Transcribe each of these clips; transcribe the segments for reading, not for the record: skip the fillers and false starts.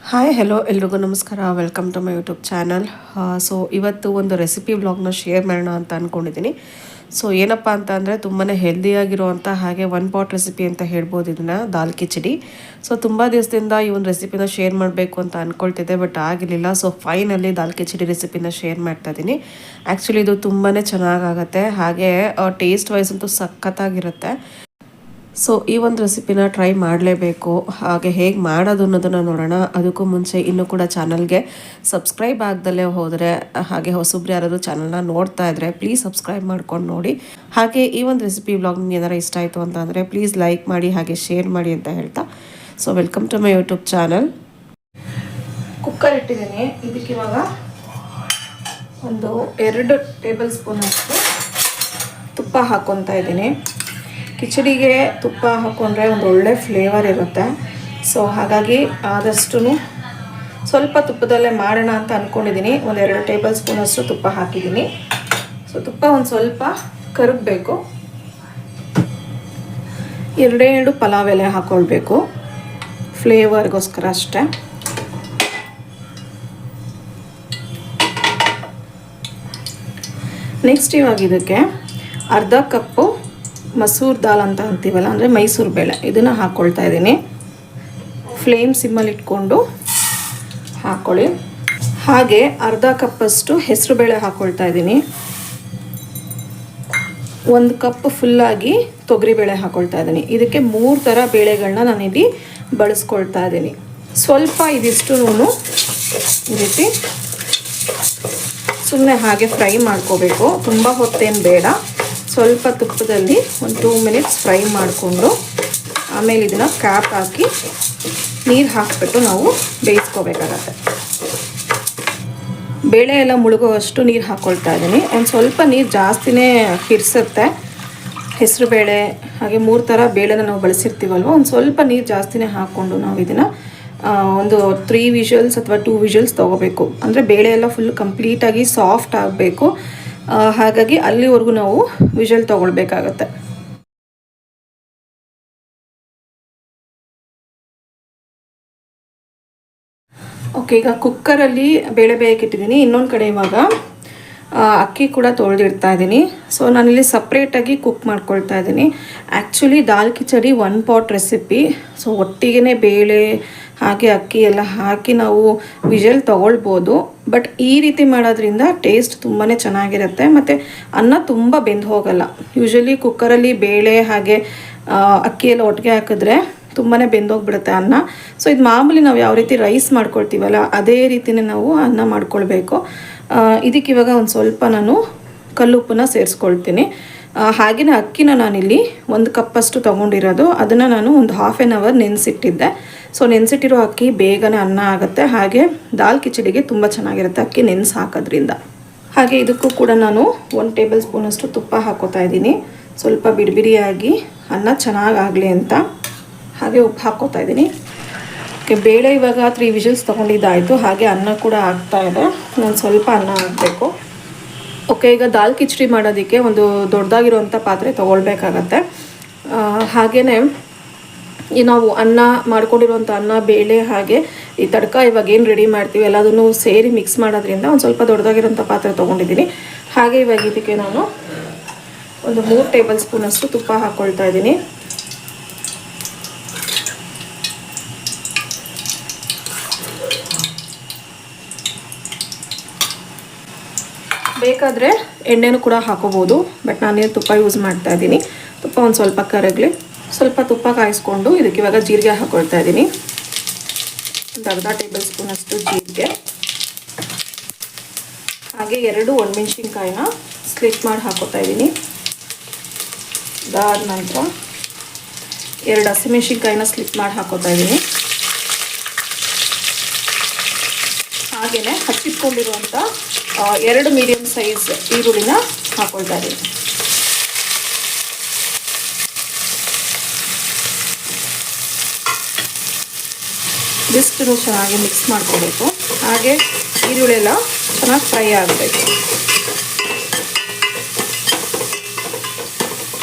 Hi hello ಎಲ್ರಿಗೂ ನಮಸ್ಕಾರ. Welcome to my YouTube channel. So ಇವತ್ತು ಒಂದು ರೆಸಿಪಿ ವ್ಲಾಗ್ನ ಶೇರ್ ಮಾಡೋಣ ಅಂತ ಅಂದ್ಕೊಂಡಿದ್ದೀನಿ. ಸೊ ಏನಪ್ಪ ಅಂತ ಅಂದರೆ ತುಂಬಾ ಹೆಲ್ದಿಯಾಗಿರುವಂಥ ಹಾಗೆ ಒನ್ ಪಾಟ್ ರೆಸಿಪಿ ಅಂತ ಹೇಳ್ಬೋದು ಇದನ್ನು, ದಾಲ್ ಕಿಚಡಿ. ಸೊ ತುಂಬ ದಿವಸದಿಂದ ಈ ಒಂದು ರೆಸಿಪಿನ ಶೇರ್ ಮಾಡಬೇಕು ಅಂತ ಅಂದ್ಕೊಳ್ತಿದ್ದೆ, ಬಟ್ ಆಗಿರಲಿಲ್ಲ. ಸೊ ಫೈನಲಿ ದಾಲ್ ಕಿಚಡಿ ರೆಸಿಪಿನ ಶೇರ್ ಮಾಡ್ತಾ ಇದ್ದೀನಿ. ಆ್ಯಕ್ಚುಲಿ ಇದು ತುಂಬಾ ಚೆನ್ನಾಗಾಗತ್ತೆ, ಹಾಗೆ ಟೇಸ್ಟ್ ವೈಸ್ ಅಂತೂ ಸಖತ್ತಾಗಿರುತ್ತೆ. ಸೊ ಈ ಒಂದು ರೆಸಿಪಿನ ಟ್ರೈ ಮಾಡಲೇಬೇಕು. ಹಾಗೆ ಹೇಗೆ ಮಾಡೋದು ಅನ್ನೋದನ್ನು ನೋಡೋಣ. ಅದಕ್ಕೂ ಮುಂಚೆ ಇನ್ನೂ ಕೂಡ ಚಾನಲ್ಗೆ ಸಬ್ಸ್ಕ್ರೈಬ್ ಆಗ್ದಲೇ ಹೋದರೆ, ಹಾಗೆ ಹೊಸಬ್ರು ಯಾರಾದರೂ ಚಾನಲ್ನ ನೋಡ್ತಾ ಇದ್ದರೆ ಪ್ಲೀಸ್ ಸಬ್ಸ್ಕ್ರೈಬ್ ಮಾಡ್ಕೊಂಡು ನೋಡಿ. ಹಾಗೆ ಈ ಒಂದು ರೆಸಿಪಿ ವ್ಲಾಗ್ ನಿಮ್ಗೆ ಏನಾರು ಇಷ್ಟ ಆಯಿತು ಅಂತ ಅಂದರೆ ಪ್ಲೀಸ್ ಲೈಕ್ ಮಾಡಿ ಹಾಗೆ ಶೇರ್ ಮಾಡಿ ಅಂತ ಹೇಳ್ತಾ, so welcome to my YouTube channel. Cooker ಇಟ್ಟಿದ್ದೀನಿ. ಇದಕ್ಕೆ ಇವಾಗ ಒಂದು 2 ಟೇಬಲ್ ಸ್ಪೂನ್ ಅಷ್ಟು ತುಪ್ಪ ಹಾಕ್ಕೊತಾ ಇದ್ದೀನಿ. ಕಿಚಡಿಗೆ ತುಪ್ಪ ಹಾಕ್ಕೊಂಡ್ರೆ ಒಂದು ಒಳ್ಳೆ ಫ್ಲೇವರ್ ಇರುತ್ತೆ. ಸೊ ಹಾಗಾಗಿ ಆದಷ್ಟು ಸ್ವಲ್ಪ ತುಪ್ಪದಲ್ಲೇ ಮಾಡೋಣ ಅಂತ ಅಂದ್ಕೊಂಡಿದ್ದೀನಿ. 2 ಟೇಬಲ್ ಸ್ಪೂನ್ ಅಷ್ಟು ತುಪ್ಪ ಹಾಕಿದ್ದೀನಿ. ಸೊ ತುಪ್ಪ ಒಂದು ಸ್ವಲ್ಪ ಕರಗಬೇಕು. 2 ಪಲಾವ್ ಎಲೆ ಹಾಕ್ಕೊಳ್ಬೇಕು, ಫ್ಲೇವರ್ಗೋಸ್ಕರ ಅಷ್ಟೇ. ನೆಕ್ಸ್ಟ್ ಇವಾಗ ಇದಕ್ಕೆ ಅರ್ಧ ಕಪ್ಪು ಮಸೂರ್ ದಾಲ್ ಅಂತ ಅಂತೀವಲ್ಲ, ಅಂದರೆ ಮೈಸೂರು ಬೇಳೆ, ಇದನ್ನು ಹಾಕ್ಕೊಳ್ತಾ ಇದ್ದೀನಿ. ಫ್ಲೇಮ್ ಸಿಮ್ಮಲ್ಲಿ ಇಟ್ಕೊಂಡು ಹಾಕ್ಕೊಳ್ಳಿ. ಹಾಗೆ ಅರ್ಧ ಕಪ್ಪಷ್ಟು ಹೆಸರು ಬೇಳೆ ಹಾಕ್ಕೊಳ್ತಾ ಇದ್ದೀನಿ. 1 ಕಪ್ ಫುಲ್ಲಾಗಿ ತೊಗರಿಬೇಳೆ ಹಾಕ್ಕೊಳ್ತಾ ಇದ್ದೀನಿ. ಇದಕ್ಕೆ 3 ಥರ ಬೇಳೆಗಳನ್ನ ನಾನಿಲ್ಲಿ ಬಳಸ್ಕೊಳ್ತಾ ಇದ್ದೀನಿ. ಸ್ವಲ್ಪ ಇದಿಷ್ಟು ಈ ರೀತಿ ಸುಮ್ಮನೆ ಹಾಗೆ ಫ್ರೈ ಮಾಡ್ಕೋಬೇಕು, ತುಂಬ ಹೊತ್ತೇನು ಬೇಡ. ಸ್ವಲ್ಪ ತುಪ್ಪದಲ್ಲಿ ಒಂದು 2 ಮಿನಿಟ್ಸ್ ಫ್ರೈ ಮಾಡಿಕೊಂಡು ಆಮೇಲೆ ಇದನ್ನು ಕ್ಯಾಪ್ ಹಾಕಿ ನೀರು ಹಾಕಿಬಿಟ್ಟು ನಾವು ಬೇಯಿಸ್ಕೋಬೇಕಾಗತ್ತೆ. ಬೇಳೆ ಎಲ್ಲ ಮುಳುಗೋವಷ್ಟು ನೀರು ಹಾಕ್ಕೊಳ್ತಾ ಇದ್ದೀನಿ. ಒಂದು ಸ್ವಲ್ಪ ನೀರು ಜಾಸ್ತಿನೇ ಹಿಡಿಸುತ್ತೆ ಹೆಸರು ಬೇಳೆ. ಹಾಗೆ 3 ಥರ ಬೇಳೆನ ನಾವು ಬಳಸಿರ್ತೀವಲ್ವ, ಒಂದು ಸ್ವಲ್ಪ ನೀರು ಜಾಸ್ತಿನೇ ಹಾಕ್ಕೊಂಡು ನಾವು ಇದನ್ನು ಒಂದು 3 ವಿಷಲ್ಸ್ ಅಥವಾ 2 ವಿಷಲ್ಸ್ ತೊಗೋಬೇಕು. ಅಂದರೆ ಬೇಳೆ ಎಲ್ಲ ಫುಲ್ ಕಂಪ್ಲೀಟಾಗಿ ಸಾಫ್ಟ್ ಆಗಬೇಕು. ಹಾಗಾಗಿ ಅಲ್ಲಿವರೆಗೂ ನಾವು ವಿಷಲ್ ತೊಗೊಳ್ಬೇಕಾಗತ್ತೆ. ಓಕೆ, ಈಗ ಕುಕ್ಕರಲ್ಲಿ ಬೇಳೆ ಬೇಯಕ್ಕಿಟ್ಟಿದ್ದೀನಿ. ಇನ್ನೊಂದು ಕಡೆ ಇವಾಗ ಅಕ್ಕಿ ಕೂಡ ತೊಳೆದಿಡ್ತಾ ಇದ್ದೀನಿ. ಸೊ ನಾನಿಲ್ಲಿ ಸಪ್ರೇಟಾಗಿ ಕುಕ್ ಮಾಡ್ಕೊಳ್ತಾ ಇದ್ದೀನಿ. ಆ್ಯಕ್ಚುಲಿ ದಾಲ್ ಕಿಚಡಿ 1 ಪಾಟ್ ರೆಸಿಪಿ. ಸೊ ಒಟ್ಟಿಗೆ ಬೇಳೆ ಹಾಗೆ ಅಕ್ಕಿ ಎಲ್ಲ ಹಾಕಿ ನಾವು ವಿಷಲ್ ತೊಗೊಳ್ಬೋದು, ಬಟ್ ಈ ರೀತಿ ಮಾಡೋದ್ರಿಂದ ಟೇಸ್ಟ್ ತುಂಬಾ ಚೆನ್ನಾಗಿರುತ್ತೆ ಮತ್ತು ಅನ್ನ ತುಂಬ ಬೆಂದು ಹೋಗಲ್ಲ. ಯೂಶ್ವಲಿ ಕುಕ್ಕರಲ್ಲಿ ಬೇಳೆ ಹಾಗೆ ಅಕ್ಕಿ ಎಲ್ಲ ಒಟ್ಟಿಗೆ ಹಾಕಿದ್ರೆ ತುಂಬಾ ಬೆಂದೋಗ್ಬಿಡುತ್ತೆ ಅನ್ನ. ಸೊ ಇದು ಮಾಮೂಲಿ ನಾವು ಯಾವ ರೀತಿ ರೈಸ್ ಮಾಡ್ಕೊಳ್ತೀವಲ್ಲ ಅದೇ ರೀತಿಯೇ ನಾವು ಅನ್ನ ಮಾಡ್ಕೊಳ್ಬೇಕು. ಇದಕ್ಕೆ ಇವಾಗ ಒಂದು ಸ್ವಲ್ಪ ನಾನು ಕಲ್ಲುಪ್ಪನ್ನ ಸೇರಿಸ್ಕೊಳ್ತೀನಿ. ಹಾಗೆಯೇ ಅಕ್ಕಿನ ನಾನಿಲ್ಲಿ 1 ಕಪ್ಪಷ್ಟು ತೊಗೊಂಡಿರೋದು, ಅದನ್ನು ನಾನು ಒಂದು 1/2 ಅವರ್ ನೆನೆಸಿಟ್ಟಿದ್ದೆ. ಸೊ ನೆನೆಸಿಟ್ಟಿರೋ ಅಕ್ಕಿ ಬೇಗನೆ ಅನ್ನ ಆಗುತ್ತೆ, ಹಾಗೆ ದಾಲ್ ಕಿಚಡಿಗೆ ತುಂಬ ಚೆನ್ನಾಗಿರುತ್ತೆ ಅಕ್ಕಿ ನೆನೆಸಿ ಹಾಕೋದ್ರಿಂದ. ಹಾಗೆ ಇದಕ್ಕೂ ಕೂಡ ನಾನು 1 ಟೇಬಲ್ ಸ್ಪೂನಷ್ಟು ತುಪ್ಪ ಹಾಕೋತಾ ಇದ್ದೀನಿ, ಸ್ವಲ್ಪ ಬಿಡಿಬಿಡಿಯಾಗಿ ಅನ್ನ ಚೆನ್ನಾಗಾಗಲಿ ಅಂತ. ಹಾಗೆ ಉಪ್ಪು ಹಾಕ್ಕೋತಾ ಇದ್ದೀನಿ. ಬೇಳೆ ಇವಾಗ 3 ವಿಷಲ್ಸ್ ತೊಗೊಂಡಿದ್ದಾಯಿತು. ಹಾಗೆ ಅನ್ನ ಕೂಡ ಆಗ್ತಾಯಿದೆ, ನಾನು ಸ್ವಲ್ಪ ಅನ್ನ ಹಾಕಬೇಕು. ಓಕೆ, ಈಗ ದಾಲ್ ಕಿಚಡಿ ಮಾಡೋದಕ್ಕೆ ಒಂದು ದೊಡ್ಡದಾಗಿರುವಂಥ ಪಾತ್ರೆ ತೊಗೊಳ್ಬೇಕಾಗತ್ತೆ. ಹಾಗೆಯೇ ಈ ನಾವು ಅನ್ನ ಮಾಡ್ಕೊಂಡಿರುವಂಥ ಅನ್ನ, ಬೇಳೆ ಹಾಗೆ ಈ ತಡ್ಕ ಇವಾಗ ಏನು ರೆಡಿ ಮಾಡ್ತೀವಿ ಎಲ್ಲದನ್ನು ಸೇರಿ ಮಿಕ್ಸ್ ಮಾಡೋದ್ರಿಂದ ಒಂದು ಸ್ವಲ್ಪ ದೊಡ್ಡದಾಗಿರೋಂಥ ಪಾತ್ರೆ ತೊಗೊಂಡಿದ್ದೀನಿ. ಹಾಗೆ ಇವಾಗ ಇದಕ್ಕೆ ನಾನು ಒಂದು 3 ಟೇಬಲ್ ಸ್ಪೂನಷ್ಟು ತುಪ್ಪ ಹಾಕ್ಕೊಳ್ತಾ ಇದ್ದೀನಿ. ಬೇಕಾದರೆ ಎಣ್ಣೆನೂ ಕೂಡ ಹಾಕೋಬೋದು, ಬಟ್ ನಾನೇನು ತುಪ್ಪ ಯೂಸ್ ಮಾಡ್ತಾ ಇದ್ದೀನಿ. ತುಪ್ಪ ಒಂದು ಸ್ವಲ್ಪ ಕರಗಲಿ. ಸ್ವಲ್ಪ ತುಪ್ಪ ಕಾಯಿಸ್ಕೊಂಡು ಇದಕ್ಕೆ ಇವಾಗ ಜೀರಿಗೆ ಹಾಕ್ಕೊಳ್ತಾ ಇದ್ದೀನಿ. ಒಂದು ಅರ್ಧ ಟೇಬಲ್ ಸ್ಪೂನಷ್ಟು ಜೀರಿಗೆ, ಹಾಗೆ 2 ಒಣಮೆಣ್ಸಿನ್ಕಾಯಿನ ಸ್ಲಿಟ್ ಮಾಡಿ ಹಾಕೋತಾ ಇದ್ದೀನಿ. ಅದಾದ ನಂತರ 2 ಹಸಿಮೆಣ್ಸಿನ್ಕಾಯಿನ ಸ್ಲಿಟ್ ಮಾಡಿ ಹಾಕೋತಾ ಇದ್ದೀನಿ. ಹಾಗೆಯೇ ಹಚ್ಚಿಟ್ಕೊಂಡಿರುವಂಥ 2 ಮೀಡಿಯಮ್ ಸೈಜ್ ಈರುಳ್ಳಿನ ಹಾಕ್ಕೊಳ್ತಾ ಇದ್ದೀನಿ. ಇದಿಷ್ಟು ಚೆನ್ನಾಗಿ ಮಿಕ್ಸ್ ಮಾಡ್ಕೋಬೇಕು. ಹಾಗೆ ಈರುಳ್ಳಿ ಎಲ್ಲ ಚೆನ್ನಾಗಿ ಫ್ರೈ ಆಗಬೇಕು.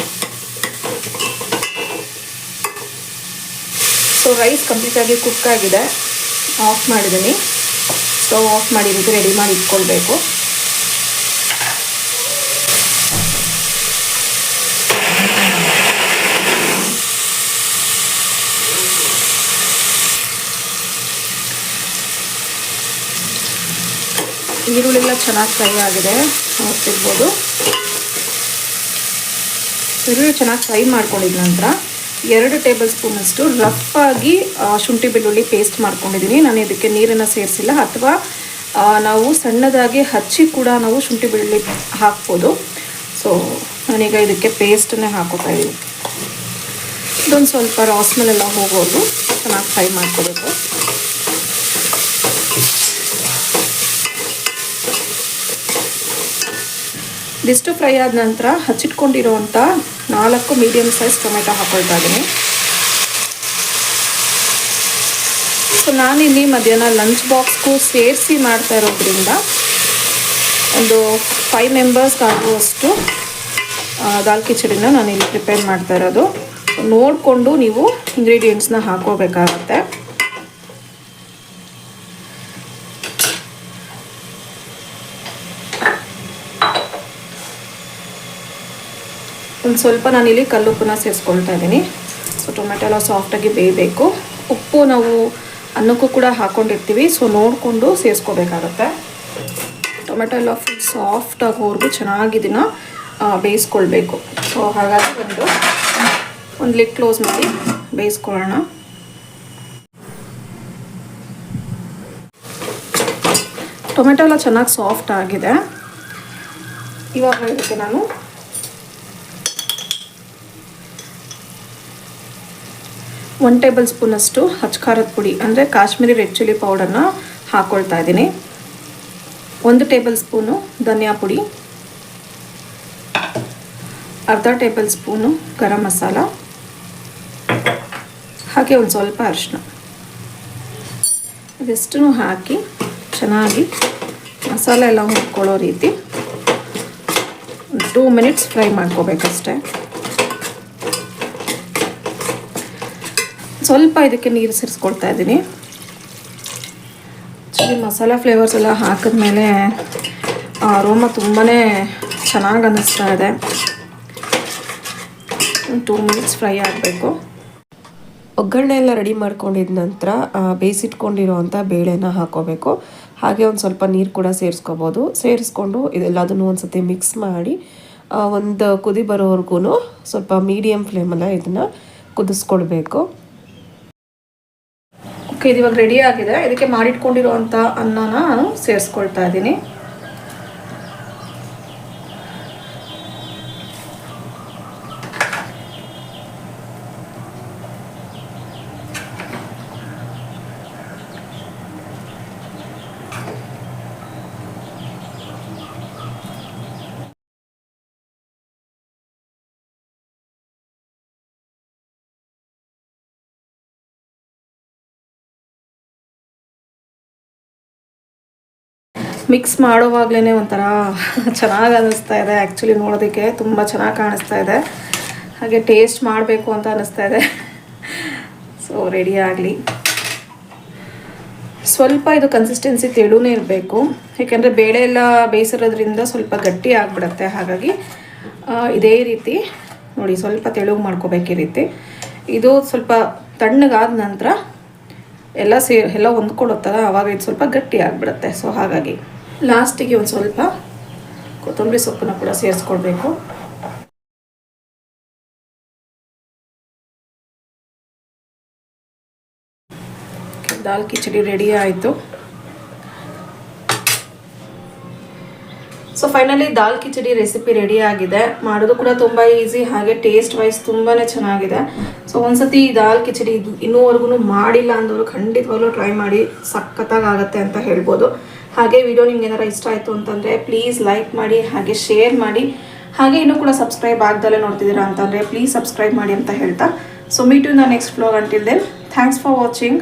ಸೊ ರೈಸ್ ಕಂಪ್ಲೀಟಾಗಿ ಕುಕ್ ಆಗಿದೆ. ಆಫ್ ಮಾಡಿದ್ದೀನಿ. ಸ್ಟವ್ ಆಫ್ ಮಾಡಿ ರೀತಿ ರೆಡಿ ಮಾಡಿ ಇಟ್ಕೊಳ್ಬೇಕು. ಈರುಳ್ಳೆಲ್ಲ ಚೆನ್ನಾಗಿ ಫ್ರೈ ಆಗಿದೆ, ನೋಡ್ತಿರ್ಬೋದು. ಈರುಳ್ಳಿ ಚೆನ್ನಾಗಿ ಫ್ರೈ ಮಾಡ್ಕೊಂಡಿದ ನಂತರ 2 ಟೇಬಲ್ ಸ್ಪೂನಷ್ಟು ರಫಾಗಿ ಶುಂಠಿ ಬೆಳ್ಳುಳ್ಳಿ ಪೇಸ್ಟ್ ಮಾಡ್ಕೊಂಡಿದ್ದೀನಿ. ನಾನು ಇದಕ್ಕೆ ನೀರನ್ನು ಸೇರಿಸಿಲ್ಲ, ಅಥವಾ ನಾವು ಸಣ್ಣದಾಗಿ ಹಚ್ಚಿ ಕೂಡ ನಾವು ಶುಂಠಿ ಬೆಳ್ಳುಳ್ಳಿ ಹಾಕ್ಬೋದು. ಸೊ ನಾನೀಗ ಇದಕ್ಕೆ ಪೇಸ್ಟನ್ನೇ ಹಾಕೋತಾ ಇದ್ದೀನಿ. ಇದೊಂದು ಸ್ವಲ್ಪ ರಾ ಸ್ಮೆಲ್ ಎಲ್ಲ ಹೋಗೋದು ಚೆನ್ನಾಗಿ ಫ್ರೈ ಮಾಡ್ಕೋಬೇಕು. ಇದಿಷ್ಟು ಫ್ರೈ ಆದ ನಂತರ ಹಚ್ಚಿಟ್ಕೊಂಡಿರೋವಂಥ 4 ಮೀಡಿಯಮ್ ಸೈಜ್ ಟೊಮೆಟೊ ಹಾಕೊಳ್ತಾ ಇದ್ದೀನಿ. ಸೊ ನಾನಿಲ್ಲಿ ಮಧ್ಯಾಹ್ನ ಲಂಚ್ ಬಾಕ್ಸ್ಗೂ ಸೇರಿಸಿ ಮಾಡ್ತಾ ಇರೋದ್ರಿಂದ ಒಂದು 5 ಮೆಂಬರ್ಸ್ಗೆ ಆಗುವಷ್ಟು ದಾಲ್ ಕಿಚಡಿನ ನಾನಿಲ್ಲಿ ಪ್ರಿಪೇರ್ ಮಾಡ್ತಾ ಇರೋದು. ನೋಡಿಕೊಂಡು ನೀವು ಇಂಗ್ರೀಡಿಯೆಂಟ್ಸ್ನ ಹಾಕೋಬೇಕಾಗತ್ತೆ. ಒಂದು ಸ್ವಲ್ಪ ನಾನಿಲ್ಲಿ ಕಲ್ಲುಪ್ಪನ್ನ ಸೇರಿಸ್ಕೊಳ್ತಾ ಇದ್ದೀನಿ. ಸೊ ಟೊಮೆಟೊ ಎಲ್ಲ ಸಾಫ್ಟಾಗಿ ಬೇಯಬೇಕು. ಉಪ್ಪು ನಾವು ಅನ್ನಕ್ಕೂ ಕೂಡ ಹಾಕ್ಕೊಂಡಿರ್ತೀವಿ, ಸೊ ನೋಡಿಕೊಂಡು ಸೇರಿಸ್ಕೋಬೇಕಾಗತ್ತೆ. ಟೊಮೆಟೊ ಎಲ್ಲ ಫುಲ್ ಸಾಫ್ಟ್ ಆಗೋವರೆಗೂ ಚೆನ್ನಾಗಿ ಇದನ್ನು ಬೇಯಿಸ್ಕೊಳ್ಬೇಕು. ಸೊ ಹಾಗಾಗಿ ಒಂದು ಲಿಡ್ ಕ್ಲೋಸ್ ಮಾಡಿ ಬೇಯಿಸ್ಕೊಳ್ಳೋಣ. ಟೊಮೆಟೊ ಎಲ್ಲ ಚೆನ್ನಾಗಿ ಸಾಫ್ಟ್ ಆಗಿದೆ. ಇವಾಗ ಇದಕ್ಕೆ ನಾನು ಒನ್ ಟೇಬಲ್ ಸ್ಪೂನಷ್ಟು ಖಾರದ ಪುಡಿ ಅಂದರೆ ಕಾಶ್ಮೀರಿ ರೆಡ್ ಚಿಲ್ಲಿ ಪೌಡರ್ನ ಹಾಕ್ಕೊಳ್ತಾ ಇದ್ದೀನಿ. 1 ಟೇಬಲ್ ಸ್ಪೂನು ಧನಿಯಾ ಪುಡಿ, ಅರ್ಧ ಟೇಬಲ್ ಸ್ಪೂನು ಗರಂ ಮಸಾಲ, ಹಾಗೆ ಒಂದು ಸ್ವಲ್ಪ ಅರಿಶಿನ. ಇದಿಷ್ಟನ್ನು ಹಾಕಿ ಚೆನ್ನಾಗಿ ಮಸಾಲೆ ಎಲ್ಲ ಹುರ್ಕೊಳ್ಳೋ ರೀತಿ 2 ಮಿನಿಟ್ಸ್ ಫ್ರೈ ಮಾಡ್ಕೋಬೇಕಷ್ಟೆ. ಸ್ವಲ್ಪ ಇದಕ್ಕೆ ನೀರು ಸೇರಿಸ್ಕೊಳ್ತಾ ಇದ್ದೀನಿ. ಆ್ಯಕ್ಚುಲಿ ಮಸಾಲ ಫ್ಲೇವರ್ಸ್ ಎಲ್ಲ ಹಾಕಿದ್ಮೇಲೆ ಅರೋಮಾ ತುಂಬಾ ಚೆನ್ನಾಗಿ ಅನ್ನಿಸ್ತಾ ಇದೆ. 2 ಮಿನಿಟ್ಸ್ ಫ್ರೈ ಆಗಬೇಕು. ಒಗ್ಗರಣೆ ಎಲ್ಲ ರೆಡಿ ಮಾಡ್ಕೊಂಡಿದ ನಂತರ ಬೇಯಿಸಿಟ್ಕೊಂಡಿರೋವಂಥ ಬೇಳೆನ ಹಾಕೋಬೇಕು. ಹಾಗೆ ಒಂದು ಸ್ವಲ್ಪ ನೀರು ಕೂಡ ಸೇರಿಸ್ಕೋಬೋದು. ಸೇರಿಸ್ಕೊಂಡು ಇದೆಲ್ಲದನ್ನು ಒಂದು ಸತಿ ಮಿಕ್ಸ್ ಮಾಡಿ ಒಂದು ಕುದಿ ಬರೋವರೆಗೂ ಸ್ವಲ್ಪ ಮೀಡಿಯಮ್ ಫ್ಲೇಮಲ್ಲಿ ಇದನ್ನು ಕುದಿಸ್ಕೊಳ್ಬೇಕು. ಓಕೆ, ಇದು ಇವಾಗ ರೆಡಿ ಆಗಿದೆ. ಇದಕ್ಕೆ ಮಾಡಿಟ್ಕೊಂಡಿರೋವಂಥ ಅನ್ನನ ನಾನು ಸೇರಿಸ್ಕೊಳ್ತಾ ಇದ್ದೀನಿ. ಮಿಕ್ಸ್ ಮಾಡೋವಾಗಲೇ ಒಂಥರ ಚೆನ್ನಾಗಿ ಅನ್ನಿಸ್ತಾ ಇದೆ. ಆ್ಯಕ್ಚುಲಿ ನೋಡೋದಕ್ಕೆ ತುಂಬ ಚೆನ್ನಾಗಿ ಕಾಣಿಸ್ತಾ ಇದೆ, ಹಾಗೆ ಟೇಸ್ಟ್ ಮಾಡಬೇಕು ಅಂತ ಅನ್ನಿಸ್ತಾ ಇದೆ. ಸೊ ರೆಡಿ ಆಗಲಿ. ಸ್ವಲ್ಪ ಇದು ಕನ್ಸಿಸ್ಟೆನ್ಸಿ ತೆಳುನೇ ಇರಬೇಕು, ಏಕೆಂದರೆ ಬೇಳೆ ಎಲ್ಲ ಬೇಯಿಸಿರೋದ್ರಿಂದ ಸ್ವಲ್ಪ ಗಟ್ಟಿ ಆಗಿಬಿಡುತ್ತೆ. ಹಾಗಾಗಿ ಇದೇ ರೀತಿ ನೋಡಿ ಸ್ವಲ್ಪ ತೆಳುಗೆ ಮಾಡ್ಕೋಬೇಕು. ಈ ರೀತಿ ಇದು ಸ್ವಲ್ಪ ತಣ್ಣಗಾದ ನಂತರ ಎಲ್ಲ ಹೊಂದ್ಕೊಳುತ್ತಲ್ಲ, ಆವಾಗ ಇದು ಸ್ವಲ್ಪ ಗಟ್ಟಿ ಆಗಿಬಿಡುತ್ತೆ. ಸೊ ಹಾಗಾಗಿ ಲಾಸ್ಟಿಗೆ ಒಂದು ಸ್ವಲ್ಪ ಕೊತ್ತಂಬರಿ ಸೊಪ್ಪನ್ನು ಕೂಡ ಸೇರಿಸ್ಕೊಳ್ಬೇಕು. ದಾಲ್ ಕಿಚಡಿ ರೆಡಿ ಆಯಿತು. ಸೊ ಫೈನಲಿ ದಾಲ್ ಕಿಚಡಿ ರೆಸಿಪಿ ರೆಡಿ ಆಗಿದೆ. ಮಾಡೋದು ಕೂಡ ತುಂಬ ಈಸಿ, ಹಾಗೆ ಟೇಸ್ಟ್ ವೈಸ್ ತುಂಬಾ ಚೆನ್ನಾಗಿದೆ. ಸೊ ಒಂದ್ಸತಿ ದಾಲ್ ಕಿಚಡಿ ಇನ್ನೂವರೆಗೂ ಮಾಡಿಲ್ಲ ಅಂದವರು ಖಂಡಿತವಾಗ್ಲೂ ಟ್ರೈ ಮಾಡಿ, ಸಖತ್ತಾಗುತ್ತೆ ಅಂತ ಹೇಳ್ಬೋದು. ಹಾಗೆ ವಿಡಿಯೋ ನಿಮ್ಗೆ ಏನಾರ ಇಷ್ಟ ಆಯಿತು ಅಂತಂದರೆ ಪ್ಲೀಸ್ ಲೈಕ್ ಮಾಡಿ, ಹಾಗೆ ಶೇರ್ ಮಾಡಿ, ಹಾಗೆ ಇನ್ನೂ ಕೂಡ ಸಬ್ಸ್ಕ್ರೈಬ್ ಆಗ್ದಲ್ಲೇ ನೋಡ್ತಿದ್ದೀರಾ ಅಂತಂದರೆ ಪ್ಲೀಸ್ ಸಬ್ಸ್ಕ್ರೈಬ್ ಮಾಡಿ ಅಂತ ಹೇಳ್ತಾ, so meet you in the next vlog. Until then thanks for watching.